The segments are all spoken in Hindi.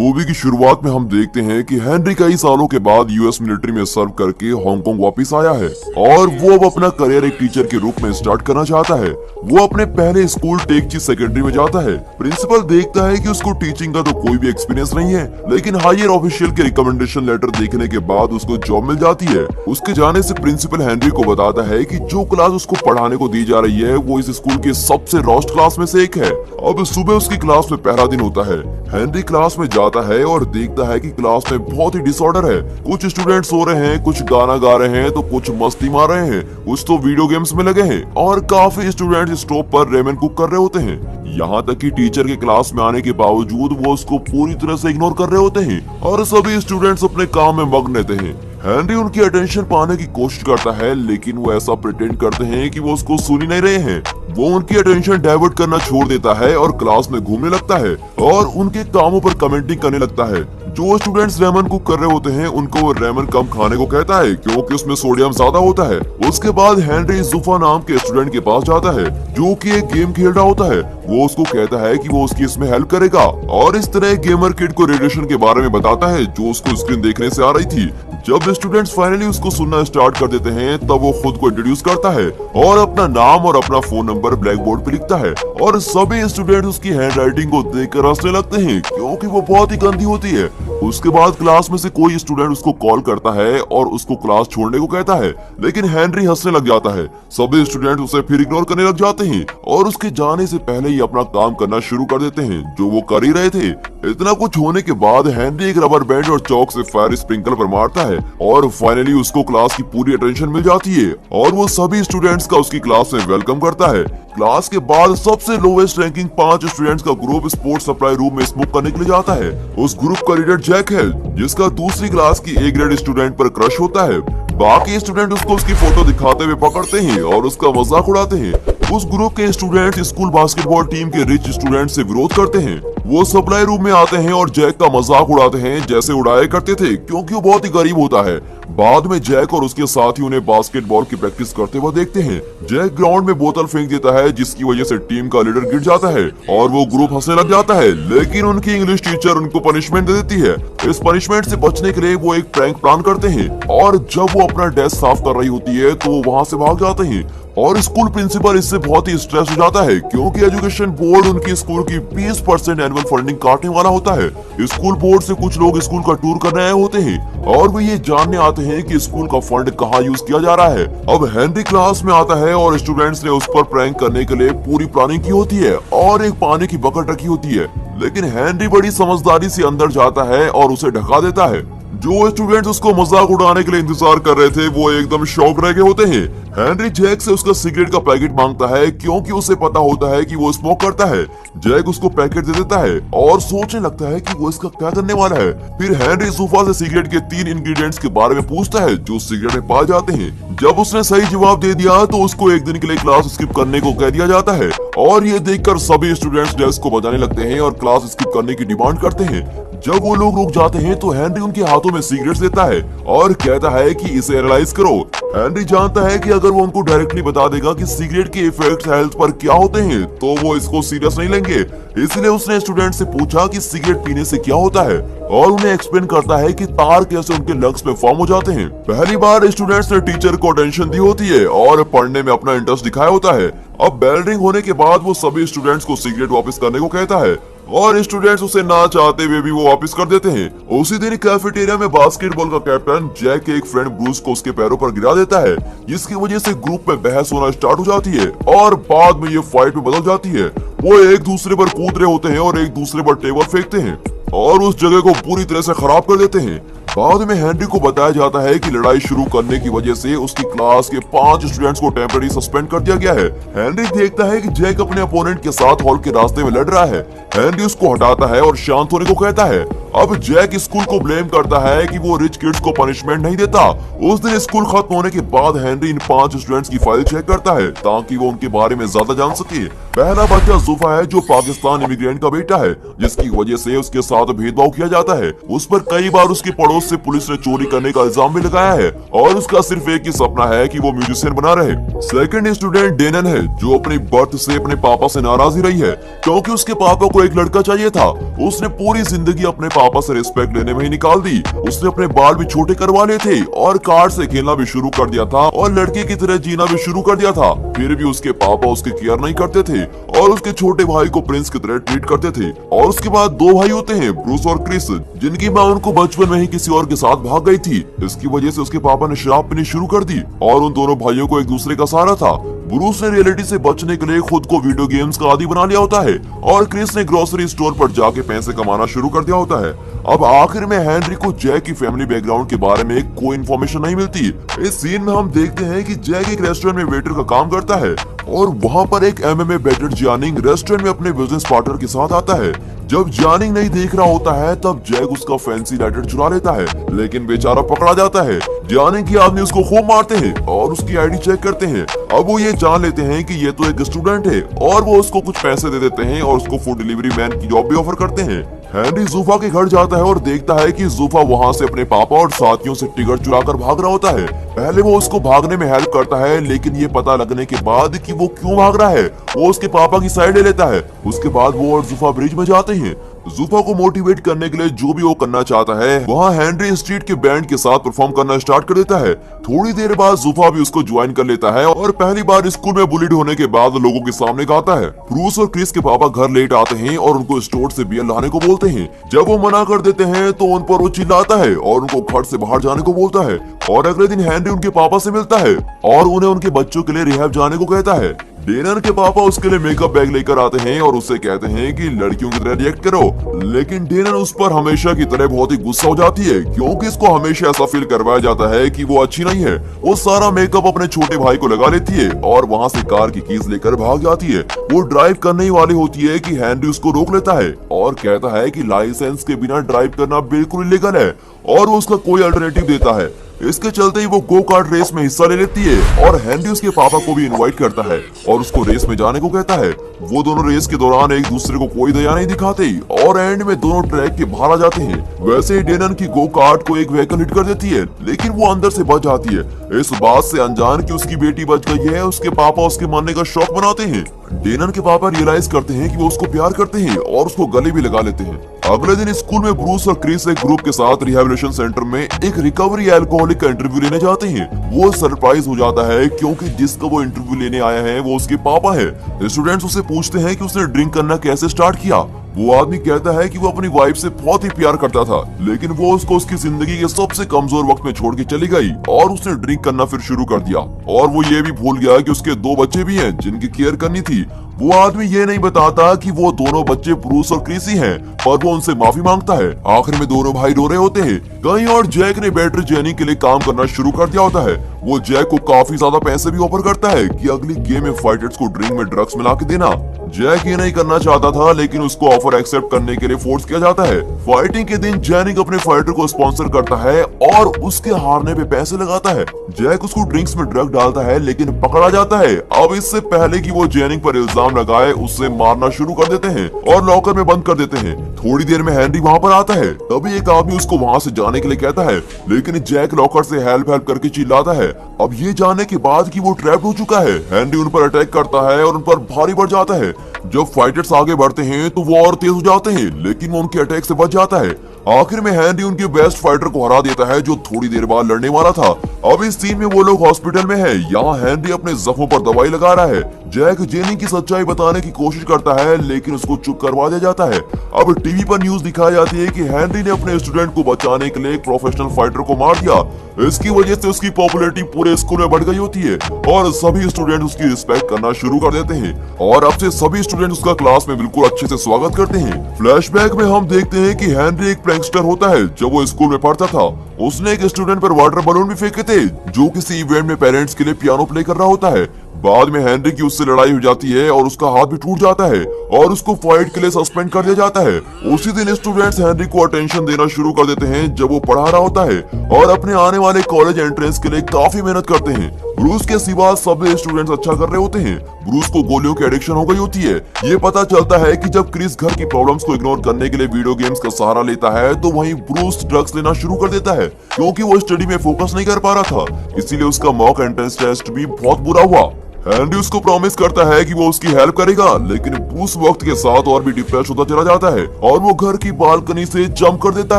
मूवी की शुरुआत में हम देखते हैं कि हेनरी कई सालों के बाद यूएस मिलिट्री में सर्व करके हांगकांग वापस आया है और वो अब अपना करियर एक टीचर के रूप में स्टार्ट करना चाहता है। वो अपने पहले स्कूल टेकची सेकेंडरी में जाता है। प्रिंसिपल देखता है कि उसको टीचिंग का तो कोई भी एक्सपीरियंस नहीं है, लेकिन हायर ऑफिशियल के रिकमेंडेशन लेटर देखने के बाद उसको जॉब मिल जाती है। उसके जाने से प्रिंसिपल हेनरी को बताता है कि जो क्लास उसको पढ़ाने को दी जा रही है वो इस स्कूल के सबसे रोस्ट क्लास में से एक है। अब सुबह उसकी क्लास में पहला दिन होता है। हेनरी क्लास में जाता है और देखता है कि क्लास में बहुत ही डिसऑर्डर है। कुछ स्टूडेंट सो रहे हैं, कुछ गाना गा रहे हैं, तो कुछ मस्ती मार रहे हैं, कुछ तो वीडियो गेम्स में लगे हैं और काफी स्टूडेंट स्टोव पर रेमन कुक कर रहे होते हैं। यहाँ तक कि टीचर के क्लास में आने के बावजूद वो उसको पूरी तरह से इग्नोर कर रहे होते हैं और सभी स्टूडेंट्स अपने काम में मग्न रहते हैं। हेनरी उनकी अटेंशन पाने की कोशिश करता है, लेकिन वो ऐसा प्रिटेंड करते हैं कि वो उसको सुन ही नहीं रहे हैं। वो उनकी अटेंशन डाइवर्ट करना छोड़ देता है और क्लास में घूमने लगता है और उनके कामों पर कमेंटिंग करने लगता है। जो स्टूडेंट्स रेमन कुक कर रहे होते हैं उनको वो रेमन कम खाने को कहता है क्योंकि उसमें सोडियम ज्यादा होता है। उसके बाद हेनरी जुफा नाम के स्टूडेंट के पास जाता है जो कि एक गेम खेल रहा होता है। वो उसको कहता है कि वो उसकी इसमें हेल्प करेगा और इस तरह गेमर किड को रेडिएशन के बारे में बताता है जो उसको स्क्रीन देखने से आ रही थी। जब स्टूडेंट्स फाइनली उसको सुनना स्टार्ट कर देते हैं तब वो खुद को इंट्रोड्यूस करता है और अपना नाम और अपना फोन नंबर ब्लैक बोर्ड पे लिखता है और सभी स्टूडेंट्स उसकी हैंडराइटिंग को देखकर हंसने लगते हैं क्योंकि वो बहुत ही गंदी होती है। उसके बाद क्लास में से कोई स्टूडेंट उसको कॉल करता है और उसको क्लास छोड़ने को कहता है, लेकिन हेनरी हंसने लग जाता है। सभी स्टूडेंट उसे फिर इग्नोर करने लग जाते हैं और उसके जाने से पहले ही अपना काम करना शुरू कर देते हैं जो वो कर ही रहे थे। इतना कुछ होने के बाद हेनरी एक रबर बैंड और चौक से फायर स्प्रिंकलर पर मारता है और फाइनली उसको क्लास की पूरी अटेंशन मिल जाती है और वो सभी स्टूडेंट्स का उसकी क्लास में वेलकम करता है। क्लास के बाद सबसे लोवेस्ट रैंकिंग 5 स्टूडेंट्स का ग्रुप स्पोर्ट्स सप्लाई रूम में स्मोक करने के लिए जाता है। उस ग्रुप का लीडर जैक है जिसका दूसरी क्लास की ए ग्रेड स्टूडेंट पर क्रश होता है। बाकी स्टूडेंट उसको उसकी फोटो दिखाते हुए पकड़ते हैं और उसका मजाक उड़ाते हैं। उस ग्रुप के स्टूडेंट्स स्कूल बास्केटबॉल टीम के रिच स्टूडेंट से विरोध करते हैं। वो सप्लाई रूम में आते हैं और जैक का मजाक उड़ाते हैं जैसे उड़ाया करते थे क्योंकि वो बहुत ही गरीब होता है। बाद में जैक और उसके साथी उन्हें बास्केटबॉल की प्रैक्टिस करते हुए देखते हैं। जैक ग्राउंड में बोतल फेंक देता है जिसकी वजह से टीम का लीडर गिर जाता है और वो ग्रुप हंसने लग जाता है, लेकिन उनकी इंग्लिश टीचर उनको पनिशमेंट दे देती है। इस पनिशमेंट से बचने के लिए वो एक प्रैंक प्लान करते हैं और जब वो अपना डेस्क साफ कर रही होती है तो वो वहाँ से भाग जाते हैं और स्कूल प्रिंसिपल इससे बहुत ही स्ट्रेस हो जाता है क्योंकि एजुकेशन बोर्ड उनकी स्कूल की 20% एनुअल फंडिंग काटने वाला होता है। स्कूल बोर्ड से कुछ लोग स्कूल का टूर करने आए होते हैं और वो ये जानने आते हैं कि स्कूल का फंड कहाँ यूज किया जा रहा है। अब हेनरी क्लास में आता है और स्टूडेंट्स ने उस पर प्रैंक करने के लिए पूरी प्लानिंग की होती है और एक पानी की बकेट रखी होती है, लेकिन हेनरी बड़ी समझदारी से अंदर जाता है और उसे ढका देता है। जो स्टूडेंट्स उसको मजाक उड़ाने के लिए इंतजार कर रहे थे वो एकदम शॉक रह गए होते हैं। हेनरी जैक से उसका सिगरेट का पैकेट मांगता है क्योंकि उसे पता होता है कि वो स्मोक करता है। जैक उसको पैकेट दे देता है और सोचने लगता है कि वो इसका क्या करने वाला है। फिर हेनरी सोफा से सिगरेट के 3 इंग्रेडिएंट्स के बारे में पूछता है जो सिगरेट में पाए जाते हैं। जब उसने सही जवाब दे दिया तो उसको एक दिन के लिए क्लास स्किप करने को कह दिया जाता है और ये देखकर सभी स्टूडेंट्स डेस्क को बजाने लगते हैं और क्लास स्किप करने की डिमांड करते हैं। जब वो लोग रुक जाते हैं तो हेनरी उनके हाथों में सिगरेट्स देता है और कहता है कि इसे एनालाइज करो। हेनरी जानता है कि अगर वो उनको डायरेक्टली बता देगा कि सिगरेट के इफेक्ट्स हेल्थ पर क्या होते हैं तो वो इसको सीरियस नहीं लेंगे, इसलिए उसने स्टूडेंट से पूछा कि सिगरेट पीने से क्या होता है और उन्हें एक्सप्लेन करता है कि तार कैसे उनके लंग्स में फॉर्म हो जाते हैं। पहली बार स्टूडेंट्स ने टीचर को अटेंशन दी होती है और पढ़ने में अपना इंटरेस्ट दिखाया होता है। अब बेल रिंग होने के बाद वो सभी स्टूडेंट्स को सिगरेट वापस करने को कहता है और स्टूडेंट्स उसे ना चाहते हुए भी वो वापस कर देते हैं। उसी दिन कैफेटेरिया में बास्केटबॉल का कैप्टन जैक के एक फ्रेंड ब्रूस को उसके पैरों पर गिरा देता है, जिसकी वजह से ग्रुप में बहस होना स्टार्ट हो जाती है और बाद में ये फाइट में बदल जाती है। वो एक दूसरे पर कूद रहे होते हैं और एक दूसरे पर टेबल फेंकते हैं और उस जगह को पूरी तरह से खराब कर देते हैं। बाद में हेनरी को बताया जाता है कि लड़ाई शुरू करने की वजह से उसकी क्लास के 5 स्टूडेंट्स को टेम्पररी सस्पेंड कर दिया गया है। हेनरी देखता है कि जैक अपने अपोनेंट के साथ हॉल के रास्ते में लड़ रहा है। हेनरी उसको हटाता है और शांत होने को कहता है। अब जैक स्कूल को ब्लेम करता है कि वो रिच किड्स को पनिशमेंट नहीं देता। उस दिन स्कूल खत्म होने के बाद हेनरी इन 5 स्टूडेंट्स की फाइल चेक करता है ताकि वो उनके बारे में ज्यादा जान सके। पहला बच्चा जुफा है जो पाकिस्तान इमिग्रेंट का बेटा है, जिसकी वजह से उसके साथ भेदभाव किया जाता है। उस पर कई बार उसके पड़ोस से पुलिस ने चोरी करने का इल्जाम भी लगाया है और उसका सिर्फ एक ही सपना है कि वो म्यूजिशियन बना रहे। सेकंड स्टूडेंट डेनन है जो अपनी बर्थ से अपने पापा से नाराज ही रही है क्योंकि उसके पापा को एक लड़का चाहिए था। उसने पूरी जिंदगी अपने पापा से रिस्पेक्ट लेने में ही निकाल दी। उसने अपने बाल भी छोटे करवा लिए थे और कार से खेलना भी शुरू कर दिया था और लड़के की तरह जीना भी शुरू कर दिया था। फिर भी उसके पापा उसकी केयर नहीं करते थे और उसके छोटे भाई को प्रिंस की तरह ट्रीट करते थे। और उसके बाद दो भाई होते हैं, ब्रूस और क्रिस, जिनकी माँ उनको बचपन में ही किसी और के साथ भाग गई थी। इसकी वजह से उसके पापा ने शराब पीनी शुरू कर दी और उन दोनों भाइयों को एक दूसरे का सहारा था। ब्रूस ने रियलिटी से बचने के लिए खुद को वीडियो गेम्स का आदी बना लिया होता है और क्रिस ने ग्रोसरी स्टोर पर जाके पैसे कमाना शुरू कर दिया होता है। अब आखिर में हेनरी को जैक की फैमिली बैकग्राउंड के बारे में कोई इन्फॉर्मेशन नहीं मिलती। इस सीन में हम देखते हैं कि जैक एक रेस्टोरेंट में वेटर का काम करता है और वहाँ पर एक MMA बैटर्ड जानिंग रेस्टोरेंट में अपने बिजनेस पार्टनर के साथ आता है। जब जानिंग नहीं देख रहा होता है तब जैक उसका फैंसी लाइटर चुरा लेता है, लेकिन बेचारा पकड़ा जाता है। जानिंग के आदमी उसको खूब मारते हैं और उसकी आईडी चेक करते हैं। अब वो ये जान लेते हैं कि ये तो एक स्टूडेंट है और वो उसको कुछ पैसे दे देते हैं और उसको फूड डिलीवरी मैन की जॉब भी ऑफर करते हैं। हेनरी जूफा के घर जाता है और देखता है कि जूफा वहाँ से अपने पापा और साथियों से टिकट चुराकर भाग रहा होता है। पहले वो उसको भागने में हेल्प करता है, लेकिन ये पता लगने के बाद कि वो क्यों भाग रहा है, वो उसके पापा की साइड ले लेता है। उसके बाद वो और जूफा ब्रिज में जाते हैं। जूफा को मोटिवेट करने के लिए जो भी वो करना चाहता है वहाँ हेनरी स्ट्रीट के बैंड के साथ परफॉर्म करना स्टार्ट कर देता है। थोड़ी देर बाद जूफा भी उसको ज्वाइन कर लेता है और पहली बार स्कूल में बुलिड होने के बाद लोगों के सामने गाता है। ब्रूस और क्रिस के पापा घर लेट आते हैं और उनको स्टोर से बियर लाने को बोलते हैं। जब वो मना कर देते हैं तो उन पर वो चिल्लाता है और उनको घर से बाहर जाने को बोलता है। और अगले दिन हेनरी उनके पापा से मिलता है और उन्हें उनके बच्चों के लिए रिहैब जाने को कहता है। डेनर के पापा उसके लिए मेकअप बैग लेकर आते हैं और उससे कहते हैं कि लड़कियों की तरह रिएक्ट करो, लेकिन डेनर उस पर हमेशा की तरह बहुत ही गुस्सा हो जाती है क्योंकि इसको हमेशा ऐसा फील करवाया जाता है कि वो अच्छी नहीं है। वो सारा मेकअप अपने छोटे भाई को लगा लेती है और वहाँ से कार की कीज लेकर भाग जाती है। वो ड्राइव करने ही वाली होती है कि हेनरी उसको रोक लेता है और कहता है कि लाइसेंस के बिना ड्राइव करना बिल्कुल इलीगल है और वो उसका कोई अल्टरनेटिव देता है। इसके चलते ही वो गो कार्ट रेस में हिस्सा ले लेती है और हेनरी उसके पापा को भी इनवाइट करता है और उसको रेस में जाने को कहता है। वो दोनों रेस के दौरान एक दूसरे को कोई दया नहीं दिखाते और एंड में दोनों ट्रैक के बाहर आ जाते हैं। वैसे ही डेनन की गो कार्ट को एक व्हीकल हिट कर देती है, लेकिन वो अंदर से बच जाती है। इस बात से अनजान कि उसकी बेटी बच गई है, उसके पापा उसके मरने का शौक बनाते हैं। डेनन के पापा रियलाइज करते हैं कि वो उसको प्यार करते हैं और उसको गले भी लगा लेते हैं। अगले दिन स्कूल में ब्रूस और क्रिस एक ग्रुप के साथ रिहैबिलिटेशन सेंटर में एक रिकवरी अल्कोहलिक का इंटरव्यू लेने जाते हैं। वो सरप्राइज हो जाता है क्योंकि जिसका वो इंटरव्यू लेने आया है वो उसके पापा है। स्टूडेंट्स उससे पूछते हैं कि उसने ड्रिंक करना कैसे स्टार्ट किया। वो आदमी कहता है कि वो अपनी वाइफ से बहुत ही प्यार करता था, लेकिन वो उसको उसकी जिंदगी के सबसे कमजोर वक्त में छोड़ के चली गई और उसने ड्रिंक करना फिर शुरू कर दिया। और वो ये भी भूल गया कि उसके दो बच्चे भी हैं जिनकी केयर करनी थी। वो आदमी ये नहीं बताता कि वो दोनों बच्चे ब्रूस और क्रिस ही हैं, पर वो उनसे माफी मांगता है। आखिर में दोनों भाई रो रहे होते हैं कहीं और जैक ने बैटर जेनी के लिए काम करना शुरू कर दिया होता है। वो जैक को काफी ज्यादा पैसे भी ऑफर करता है कि अगली गेम में फाइटर्स को ड्रिंक में ड्रग्स मिला के देना। जैक ये नहीं करना चाहता था, लेकिन उसको ऑफर एक्सेप्ट करने के लिए फोर्स किया जाता है। फाइटिंग के दिन जेनिक अपने फाइटर को स्पॉन्सर करता है और उसके हारने पे पैसे लगाता है। जैक उसको ड्रिंक्स में ड्रग डालता है, लेकिन पकड़ा जाता है। अब इससे पहले कि वो जेनिक पर इल्जाम लगाए उससे मारना शुरू कर देते हैं और लॉकर में बंद कर देते हैं। थोड़ी देर में हेनरी वहाँ पर आता है, तभी एक आदमी उसको वहाँ से जाने के लिए कहता है, लेकिन जैक लॉकर से हेल्प करके चिल्लाता है। अब ये जानने के बाद कि वो ट्रैप्ड हो चुका है, हेनरी उन पर अटैक करता है और उन पर भारी पड़ जाता है। जब फाइटर्स आगे बढ़ते हैं तो वो और तेज हो जाते हैं, लेकिन वो उनके अटैक से बच जाता है। आखिर में हेनरी उनके बेस्ट फाइटर को हरा देता है जो थोड़ी देर बाद लड़ने वाला था। अब इस सीन में वो लोग हॉस्पिटल में है। यहाँ हेनरी अपने जख्मों पर दवाई लगा रहा है। जैक जेनी की सच्चाई बताने की कोशिश करता है, लेकिन उसको चुप करवा दिया जाता है। अब टीवी पर न्यूज दिखाई जाती है कि हेनरी ने अपने स्टूडेंट को बचाने के लिए एक प्रोफेशनल फाइटर को मार दिया। इसकी वजह से उसकी पॉपुलैरिटी पूरे स्कूल में बढ़ गई होती है और सभी स्टूडेंट उसकी रिस्पेक्ट करना शुरू कर देते हैं और अब से सभी स्टूडेंट उसका क्लास में बिल्कुल अच्छे से स्वागत करते हैं। फ्लैशबैक में हम देखते हैं कि हेनरी एक प्रैंकस्टर होता है। जब वो स्कूल में पढ़ता था उसने एक स्टूडेंट पर वाटर बलून भी फेंके थे जो किसी इवेंट में पेरेंट्स के लिए पियानो प्ले कर रहा होता है। बाद में हेनरी की उससे लड़ाई हो जाती है और उसका हाथ भी टूट जाता है और उसको फाइट के लिए सस्पेंड कर दिया जाता है। उसी दिन स्टूडेंट्स हेनरी को अटेंशन देना शुरू कर देते हैं जब वो पढ़ा रहा होता है और अपने आने वाले कॉलेज एंट्रेंस के लिए काफी मेहनत करते हैं। ब्रूस के सिवा सभी स्टूडेंट्स अच्छा कर रहे होते हैं। ब्रूस को गोलियों की एडिक्शन हो गई होती है। ये पता चलता है कि जब क्रिस घर की प्रॉब्लम्स को इग्नोर करने के लिए वीडियो गेम्स का सहारा लेता है तो वहीं ब्रूस ड्रग्स लेना शुरू कर देता है क्योंकि वो स्टडी में फोकस नहीं कर पा रहा था। इसीलिए उसका मॉक एंट्रेंस टेस्ट भी बहुत बुरा हुआ। हेनरी उसको प्रॉमिस करता है कि वो उसकी हेल्प करेगा, लेकिन ब्रूस वक्त के साथ और भी डिप्रेस होता चला जाता है और वो घर की बालकनी से जंप कर देता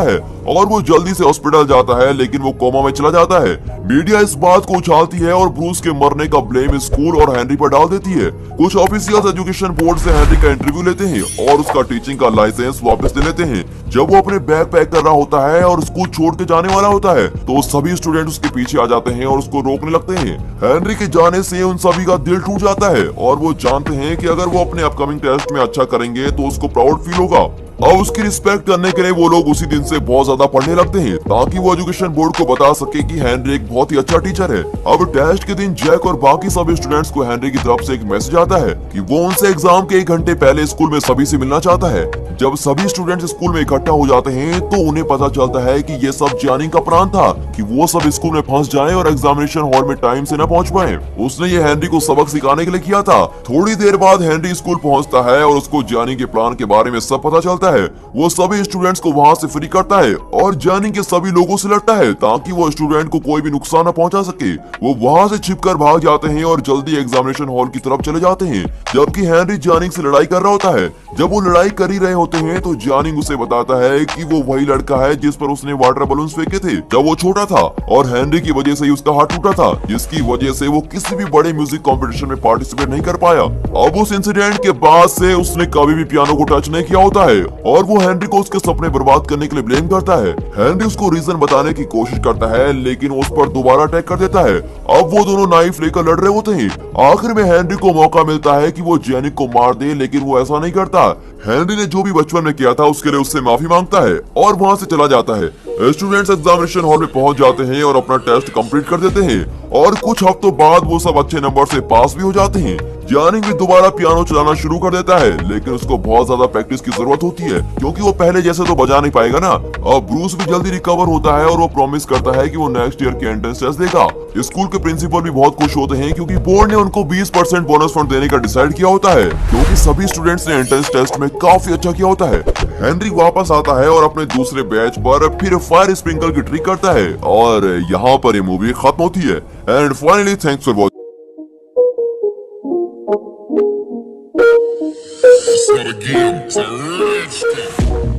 है और वो जल्दी से हॉस्पिटल जाता है, लेकिन वो कोमा में चला जाता है। मीडिया इस बात को उछालती है और ब्रूस के मरने का ब्लेम स्कूल और हेनरी पर डाल देती है। कुछ ऑफिशियल्स एजुकेशन बोर्ड से हेनरी का इंटरव्यू लेते हैं और उसका टीचिंग का लाइसेंस वापस ले लेते हैं। जब वो अपने बैग पैक कर रहा होता है और स्कूल छोड़ के जाने वाला होता है तो सभी स्टूडेंट उसके पीछे आ जाते हैं और उसको रोकने लगते हैं। हेनरी के जाने से उन सभी का दिल टूट जाता है और वो जानते हैं कि अगर वो अपने अपकमिंग टेस्ट में अच्छा करेंगे तो उसको प्राउड फील होगा। अब उसकी रिस्पेक्ट करने के लिए वो लोग उसी दिन से बहुत ज्यादा पढ़ने लगते हैं ताकि वो एजुकेशन बोर्ड को बता सके कि हेनरी एक बहुत ही अच्छा टीचर है। अब टेस्ट के दिन जैक और बाकी सभी स्टूडेंट्स को हेनरी की तरफ से एक मैसेज आता है कि वो उनसे एग्जाम के 1 घंटे पहले स्कूल में सभी से मिलना चाहता है। जब सभी स्टूडेंट्स स्कूल में इकट्ठा हो जाते हैं तो उन्हें पता चलता है कि ये सब जॉनी का प्लान था कि वो सब स्कूल में फंस जाएं और एग्जामिनेशन हॉल में टाइम से न पहुंच पाए। उसने ये हेनरी को सबक सिखाने के लिए किया था। थोड़ी देर बाद हेनरी स्कूल पहुंचता है और उसको जॉनी के प्लान के बारे में सब पता चलता है। वो सभी स्टूडेंट्स को वहां से फ्री करता है और जॉनी के सभी लोगों से लड़ता है ताकि वो स्टूडेंट को कोई भी नुकसान न पहुंचा सके। वो वहां से छिपकर भाग जाते हैं और जल्दी एग्जामिनेशन हॉल की तरफ चले जाते हैं, जबकि हेनरी जॉनी से लड़ाई कर रहा होता है। जब वो लड़ाई कर ही रहे होते हैं तो जॉनी उसे बताता है कि वो वही लड़का है जिस पर उसने वाटर बलून्स फेंके थे जब वो छोटा था और हेनरी की वजह से ही उसका हाथ टूटा था, जिसकी वजह से वो किसी भी बड़े म्यूजिक कंपटीशन में पार्टिसिपेट नहीं कर पाया। अब उस इंसिडेंट के बाद से उसने कभी भी पियानो को टच नहीं किया होता है और वो हेनरी को उसके सपने बर्बाद करने के लिए ब्लेम करता है। हेनरी उसको रीजन बताने की कोशिश करता है लेकिन वो उस पर दोबारा अटैक कर देता है। अब वो दोनों नाइफ लेकर लड़ रहे होते हैं। आखिर में हेनरी को मौका मिलता है कि वो जैनी को मार दे, लेकिन वो ऐसा नहीं करता। हेनरी ने जो भी बचपन में किया था उसके लिए उससे माफी मांगता है और वहां से चला जाता है। स्टूडेंट्स एग्जामिनेशन हॉल में पहुंच जाते हैं और अपना टेस्ट कंप्लीट कर देते हैं और कुछ हफ्तों बाद वो सब अच्छे नंबर से पास भी हो जाते हैं। जॉनी भी दोबारा पियानो चलाना शुरू कर देता है, लेकिन उसको बहुत ज्यादा प्रैक्टिस की जरूरत होती है क्योंकि वो पहले जैसे तो बजा नहीं पाएगा ना। अब ब्रूस भी जल्दी रिकवर होता है और वो प्रॉमिस करता है कि वो नेक्स्ट ईयर के एंट्रेंस टेस्ट देगा। स्कूल के प्रिंसिपल भी बहुत खुश होते हैं क्योंकि बोर्ड ने उनको 20% बोनस फंड देने का डिसाइड किया होता है क्योंकि सभी स्टूडेंट्स ने एंट्रेंस टेस्ट में काफी अच्छा किया होता है। हेनरी वापस आता है और अपने दूसरे बैच पर फिर फायर स्प्रिंकल की ट्रिक करता है और यहाँ पर ये मूवी खत्म होती है। And finally thanks for watching. It's not a game, it's a rich game.